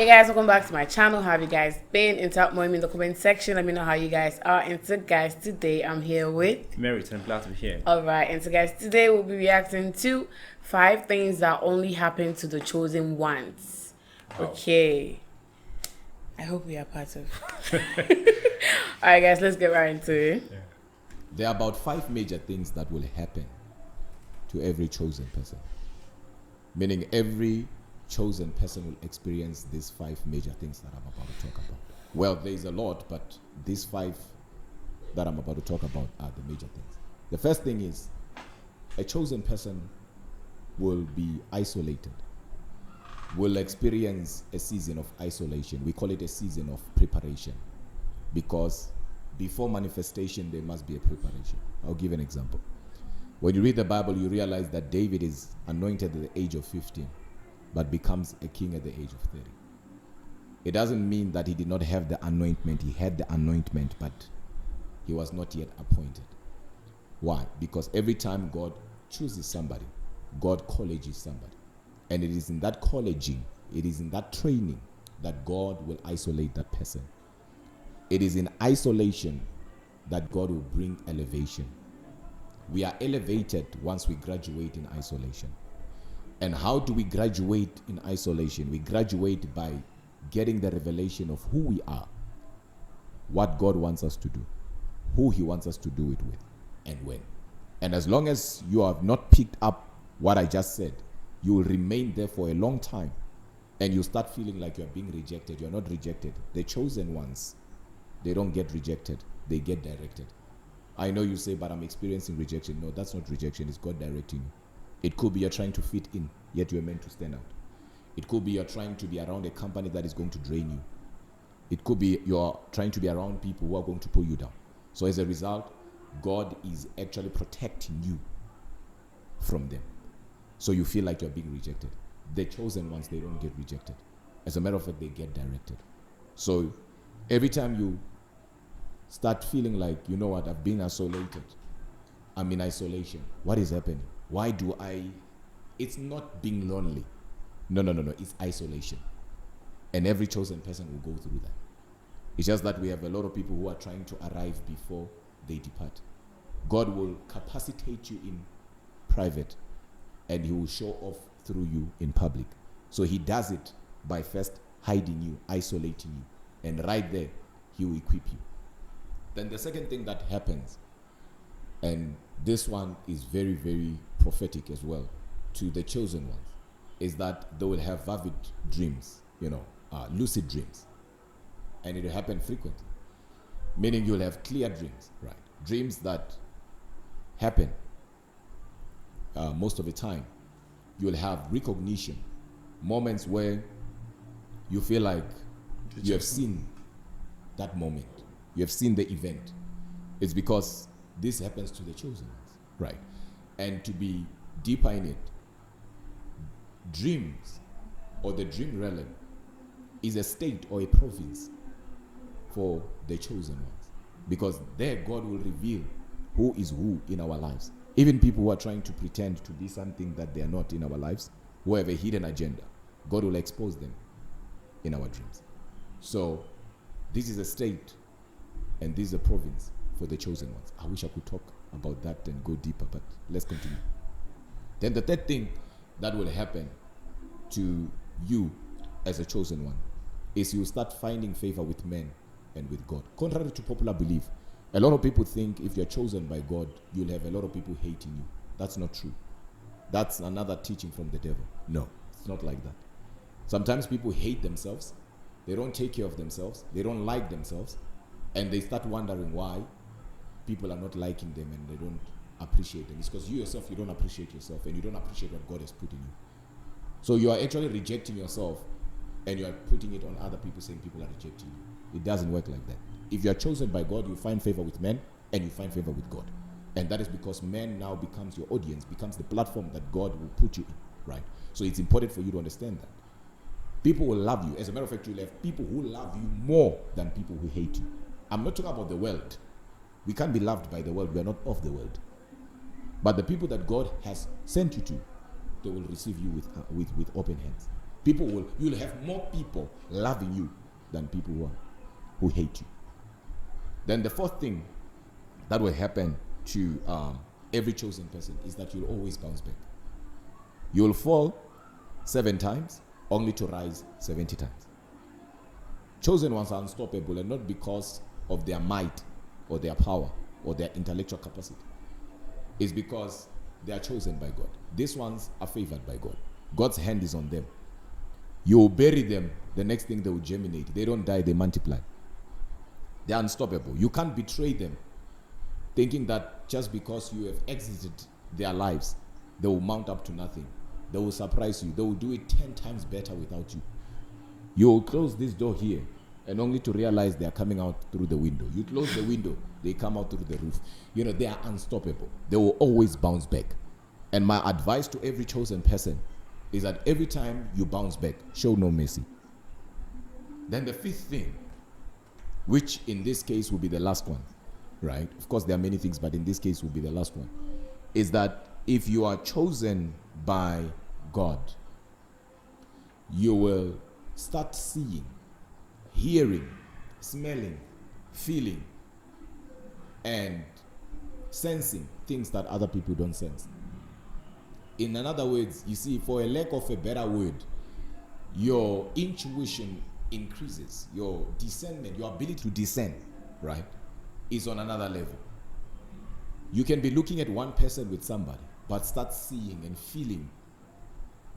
Hey guys, welcome back to my channel. How have you guys been? Insert more in the comment section. Let me know how you guys are. And so guys, today I'm here with Meriton, glad to be here. Alright, and so guys, today we'll be reacting to 5 things that only happen to the chosen ones. Wow. Okay. I hope we are part of. Alright guys, let's get right into it. Yeah. There are about 5 major things that will happen to every chosen person. Meaning every chosen person will experience these 5 major things that I'm about to talk about. Well, there is a lot, but these 5 that I'm about to talk about are the major things. The first thing is a chosen person will be isolated, will experience a season of isolation. We call it a season of preparation, because before manifestation there must be a preparation. I'll give an example. When you read the Bible, you realize that David is anointed at the age of 15, but becomes a king at the age of 30. It doesn't mean that he did not have the anointment. He had the anointment, but he was not yet appointed. Why? Because every time God chooses somebody, God colleges somebody. And it is in that colleging, it is in that training that God will isolate that person. It is in isolation that God will bring elevation. We are elevated once we graduate in isolation. And how do we graduate in isolation? We graduate by getting the revelation of who we are, what God wants us to do, who he wants us to do it with, and when. And as long as you have not picked up what I just said, you will remain there for a long time, and you start feeling like you're being rejected. You're not rejected. The chosen ones, they don't get rejected. They get directed. I know you say, but I'm experiencing rejection. No, that's not rejection. It's God directing you. It could be you're trying to fit in, yet you're meant to stand out. It could be you're trying to be around a company that is going to drain you. It could be you're trying to be around people who are going to pull you down. So as a result, God is actually protecting you from them. So you feel like you're being rejected. The chosen ones, they don't get rejected. As a matter of fact, they get directed. So every time you start feeling like, you know what, I've been isolated, I'm in isolation, what is happening? Why do I? It's not being lonely. No. It's isolation. And every chosen person will go through that. It's just that we have a lot of people who are trying to arrive before they depart. God will capacitate you in private, and he will show off through you in public. So he does it by first hiding you, isolating you. And right there, he will equip you. Then the second thing that happens, and this one is very, very prophetic as well to the chosen ones, is that they will have vivid dreams, lucid dreams. And it will happen frequently. Meaning you'll have clear dreams, right? Dreams that happen most of the time. You'll have recognition, moments where you feel like you have seen that moment. You have seen the event. It's because this happens to the chosen ones, right? And to be deeper in it, dreams or the dream realm is a state or a province for the chosen ones, because there God will reveal who is who in our lives. Even people who are trying to pretend to be something that they are not in our lives, who have a hidden agenda, God will expose them in our dreams. So this is a state and this is a province for the chosen ones. I wish I could talk about that and go deeper, but let's continue. Then the third thing that will happen to you as a chosen one is you start finding favor with men and with God. Contrary to popular belief, a lot of people think if you're chosen by God, you'll have a lot of people hating you. That's not true. That's another teaching from the devil. No, it's not like that. Sometimes people hate themselves. They don't take care of themselves. They don't like themselves. And they start wondering why people are not liking them and they don't appreciate them. It's because you yourself, you don't appreciate yourself and you don't appreciate what God has put in you. So you are actually rejecting yourself and you are putting it on other people, saying people are rejecting you. It doesn't work like that. If you are chosen by God, you find favor with men and you find favor with God. And that is because man now becomes your audience, becomes the platform that God will put you in, right? So it's important for you to understand that. People will love you. As a matter of fact, you'll have people who love you more than people who hate you. I'm not talking about the world. We can't be loved by the world. We are not of the world. But the people that God has sent you to, they will receive you with open hands. You'll have more people loving you than people who hate you. Then the fourth thing that will happen to every chosen person is that you'll always bounce back. You'll fall 7 times only to rise 70 times. Chosen ones are unstoppable, and not because of their might or their power or their intellectual capacity. It's because they are chosen by God. These ones are favored by God. God's hand is on them. You bury them, the next thing they will germinate. They don't die, they multiply. They're unstoppable. You can't betray them thinking that just because you have exited their lives, they will mount up to nothing. They will surprise you. They will do it 10 times better without you. You will close this door here and only to realize they are coming out through the window. You close the window, they come out through the roof. They are unstoppable. They will always bounce back. And my advice to every chosen person is that every time you bounce back, show no mercy. Then the fifth thing, which in this case will be the last one, right? Of course, there are many things, but in this case will be the last one, is that if you are chosen by God, you will start seeing, hearing, smelling, feeling, and sensing things that other people don't sense. In other words, you see, for a lack of a better word, your intuition increases. Your discernment, your ability to discern, right, is on another level. You can be looking at one person with somebody, but start seeing and feeling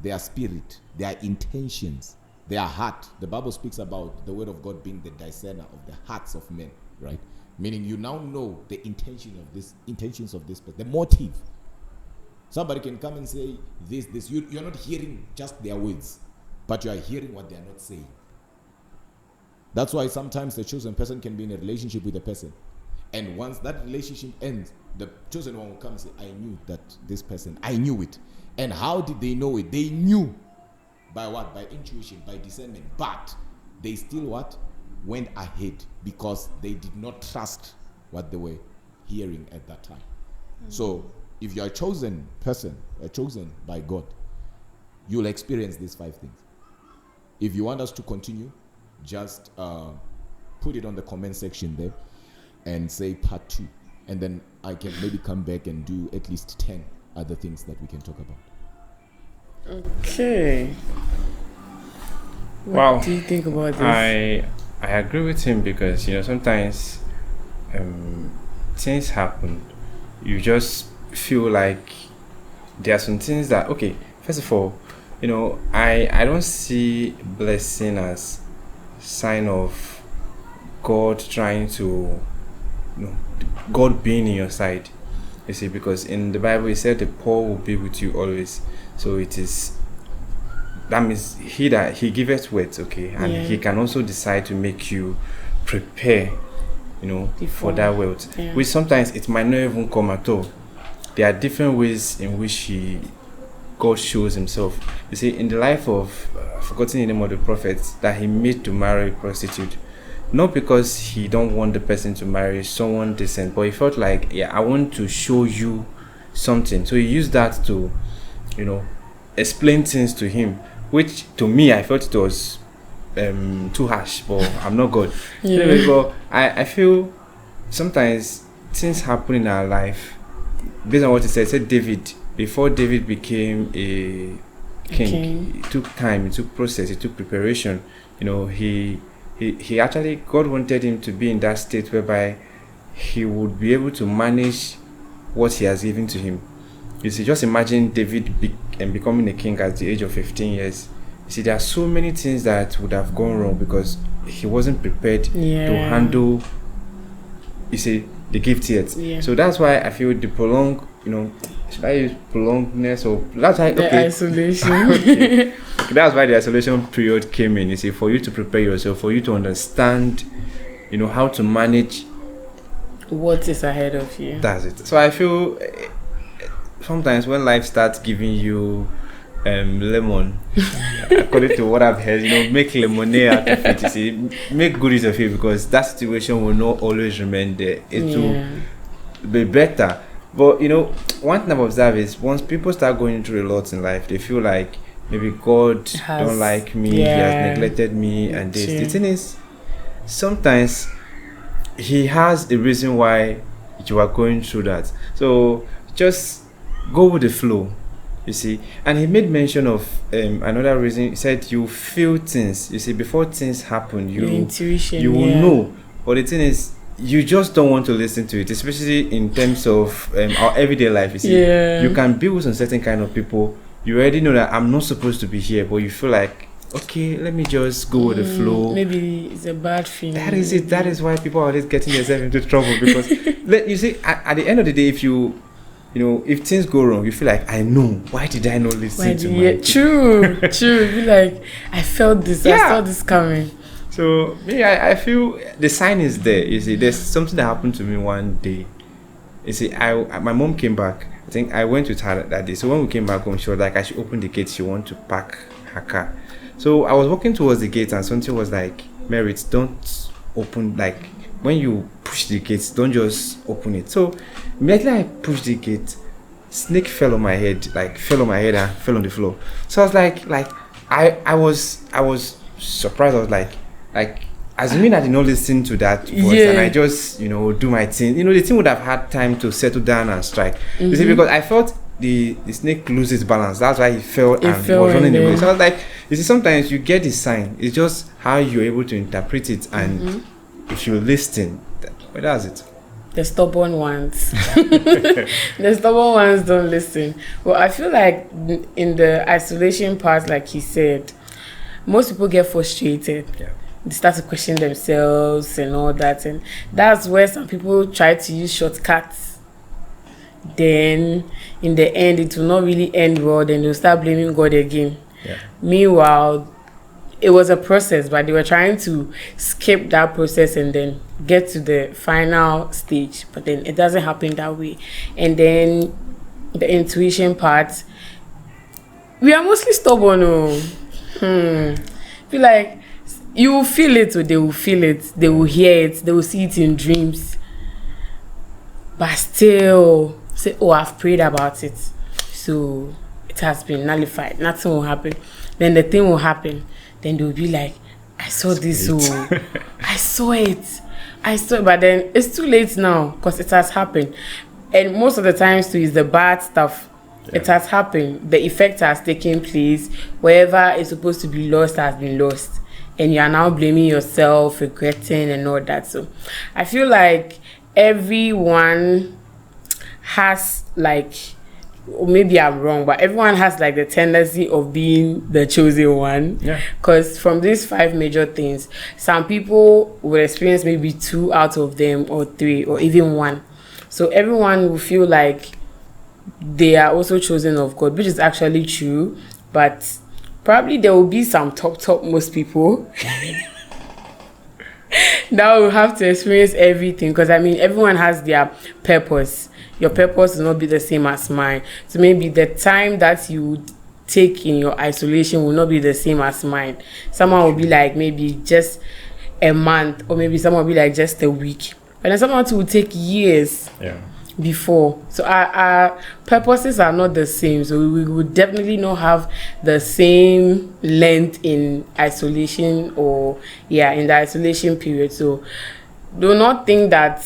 their spirit, their intentions, their heart. The Bible speaks about the word of God being the discerner of the hearts of men, right? Meaning you now know the intentions of this person, the motive. Somebody can come and say this. You're not hearing just their words, but you are hearing what they are not saying. That's why sometimes the chosen person can be in a relationship with a person, and once that relationship ends, the chosen one will come and say, I knew that this person, I knew it. And how did they know it? They knew by what? By intuition, by discernment. But they still what? Went ahead because they did not trust what they were hearing at that time. So if you are a chosen person, chosen by God, you'll experience these 5 things. If you want us to continue, just put it on the comment section there and say part 2. And then I can maybe come back and do at least 10 other things that we can talk about. Okay. What do you think about this? I agree with him because, sometimes things happen. You just feel like there are some things that, okay, first of all, I don't see blessing as sign of God trying to, God being in your side. You see, because in the Bible it said the poor will be with you always. So that means he giveth words, okay, and he can also decide to make you prepare, for that wealth. Which sometimes it might not even come at all. There are different ways in which God shows himself. You see, in the life of forgotten the name of the prophet that he made to marry a prostitute, not because he don't want the person to marry someone decent, but he felt like, I want to show you something. So he used that to, explain things to him, which to me I felt it was too harsh, but I'm not God. Anyway, but I feel sometimes things happen in our life based on what it said David, before David became a king, it took time, it took process, it took preparation. He actually, God wanted him to be in that state whereby he would be able to manage what he has given to him. You see, just imagine David becoming a king at the age of 15 years. You see, there are so many things that would have gone wrong because he wasn't prepared to handle, the gift yet. So that's why I feel the prolonged, should I use prolongedness or that's why isolation. Okay. That's why the isolation period came in. You see, for you to prepare yourself, for you to understand, how to manage what is ahead of you. That's it. So I feel sometimes when life starts giving you lemon, according to what I've heard, make lemonade out of it. You see, make good use of it because that situation will not always remain there. It will be better. But one thing I've observed is once people start going through a lot in life, they feel like maybe God don't like me, he has neglected me, and this. True. The thing is, sometimes he has a reason why you are going through that. So just go with the flow, you see. And he made mention of another reason. He said you feel things, you see, before things happen, Your intuition, you will know. But the thing is, you just don't want to listen to it, especially in terms of our everyday life. You see, you can be with some certain kind of people. You already know that I'm not supposed to be here, but you feel like, okay, let me just go with the flow. Maybe it's a bad feeling. That is it. That is why people are always getting themselves into trouble, because you see, at the end of the day, if you know, if things go wrong, you feel like, I know, why did I not listen to my True. You feel like, I felt this, I saw this coming. So I feel the sign is there. You see, there's something that happened to me one day. You see, my mom came back. I think I went with her that day. So when we came back home, she was like, I should open the gate. She wanted to park her car. So I was walking towards the gate, and something was like, Merit, don't open, like, when you push the gate, don't just open it. So immediately I pushed the gate, snake fell on my head and fell on the floor. So I was like I was surprised. I was like assuming I did not listen to that voice, and I just, do my thing. The thing would have had time to settle down and strike. You see, because I felt the snake loses balance. That's why he fell and was running away. So I was like, you see, sometimes you get the sign. It's just how you're able to interpret it, and if you listen, that's it. The stubborn ones. The stubborn ones don't listen. Well, I feel like in the isolation part, like he said, most people get frustrated. Yeah. They start to question themselves and all that, and that's where some people try to use shortcuts. Then in the end, it will not really end well. Then they'll start blaming God again. Yeah. Meanwhile, it was a process, but they were trying to skip that process and then get to the final stage. But then it doesn't happen that way. And then the intuition part, we are mostly stubborn. Feel like you will feel it, or they will feel it, they will hear it, they will see it in dreams, but still say, oh, I've prayed about it, so it has been nullified, nothing will happen. Then the thing will happen, then they'll be like, I saw this, I saw it, but then it's too late now, because it has happened. And most of the times too is the bad stuff. It has happened. The effect has taken place. Wherever it's supposed to be lost has been lost. And you are now blaming yourself, regretting and all that. So I feel like everyone has or maybe I'm wrong, but everyone has the tendency of being the chosen one. Yeah. Because from these 5 major things, some people will experience maybe 2 out of them, or 3, or even 1. So everyone will feel like they are also chosen of God, which is actually true, but probably there will be some top most people that will have to experience everything, because everyone has their purpose. Your purpose will not be the same as mine, so maybe the time that you take in your isolation will not be the same as mine. Someone will be like maybe just a month, or maybe someone will be like just a week, but then someone will take years before. So our purposes are not the same, so we would definitely not have the same length in isolation, or in the isolation period. So do not think that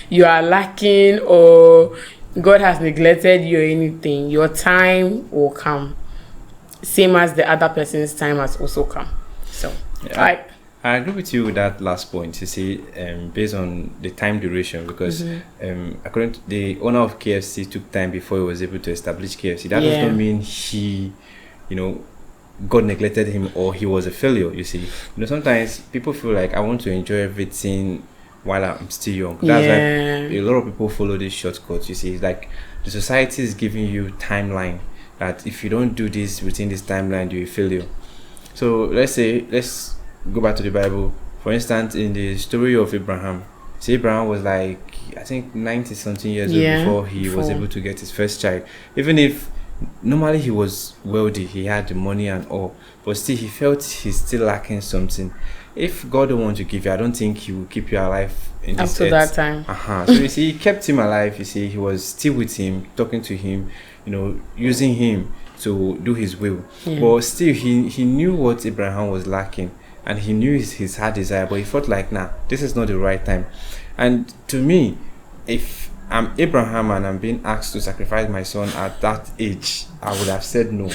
you are lacking, or God has neglected you or anything. Your time will come, same as the other person's time has also come. So I agree with you with that last point. You see, based on the time duration, because according to the owner of KFC, took time before he was able to establish KFC. That does not mean he, God neglected him or he was a failure. You see, sometimes people feel like, I want to enjoy everything while I'm still young. That's why a lot of people follow this shortcut. You see, it's like the society is giving you timeline that if you don't do this within this timeline, you're a failure. So let's go back to the Bible. For instance, in the story of Abraham, Abraham was I think 90 something years old before he was able to get his first child. Even if normally he was wealthy, he had the money and all, but still he felt he's still lacking something. If God don't want to give you, I don't think he will keep you alive in this up to that time. So you see, he kept him alive. You see, he was still with him, talking to him, using him to do his will. But still, he knew what Abraham was lacking, and he knew his heart desire, but he felt like, nah, this is not the right time. And to me, if I'm Abraham and I'm being asked to sacrifice my son at that age, I would have said no.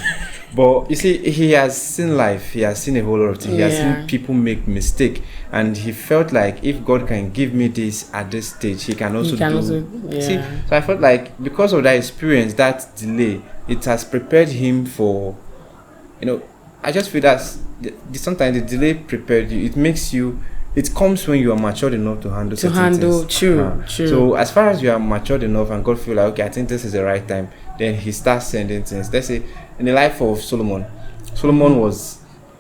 But you see, he has seen life, he has seen a whole lot of things, he has seen people make mistake, and he felt like if God can give me this at this stage, he can also See, so I felt like because of that experience, that delay, it has prepared him for, I just feel that sometimes the delay prepared you. It makes you. It comes when you are matured enough to handle certain things. True. So as far as you are matured enough and God feel like, okay, I think this is the right time, then he starts sending things. Let's say in the life of Solomon was,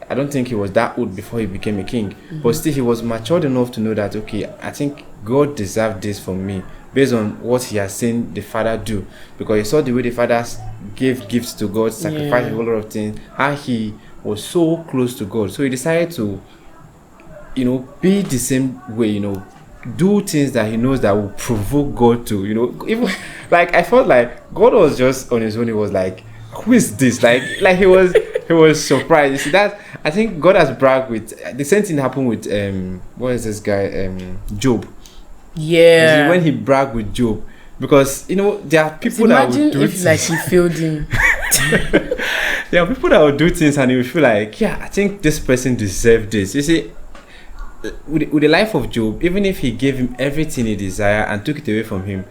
I don't think he was that old before he became a king, but still he was matured enough to know that, okay, I think God deserved this from me based on what he has seen the father do, because he saw the way the father gave gifts to God, sacrificed a whole lot of things, how he was so close to God. So he decided to be the same way, do things that he knows that will provoke God to, even like I felt like God was just on his own. He was like, who is this? Like he was surprised. You see that? I think God has bragged with the same thing happened with what is this guy Job. Yeah. See, when he bragged with Job, because there are people that would do things. Like he failed him. There are people that will do things and you feel like, yeah, I think this person deserved this. You see, with the life of Job, even if he gave him everything he desired and took it away from him,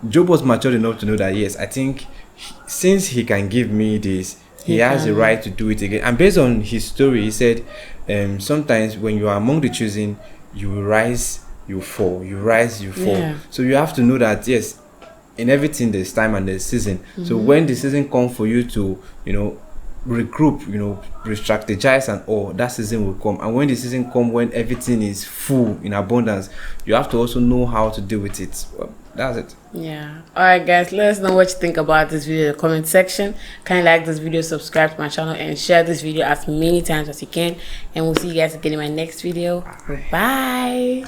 Job was matured enough to know that, yes, I think since he can give me this, he has the right to do it again. And based on his story, he said, sometimes when you are among the chosen, you will rise, you fall, you rise, you fall. Yeah. So you have to know that, yes, in everything there's time and there's season. So when the season comes for you to, regroup, re-strategize and all, that season will come. And when the season comes, when everything is full in abundance, you have to also know how to deal with it. Well, that's it. Yeah. Alright guys, let us know what you think about this video in the comment section. Kindly like this video, subscribe to my channel, and share this video as many times as you can. And we'll see you guys again in my next video. Bye.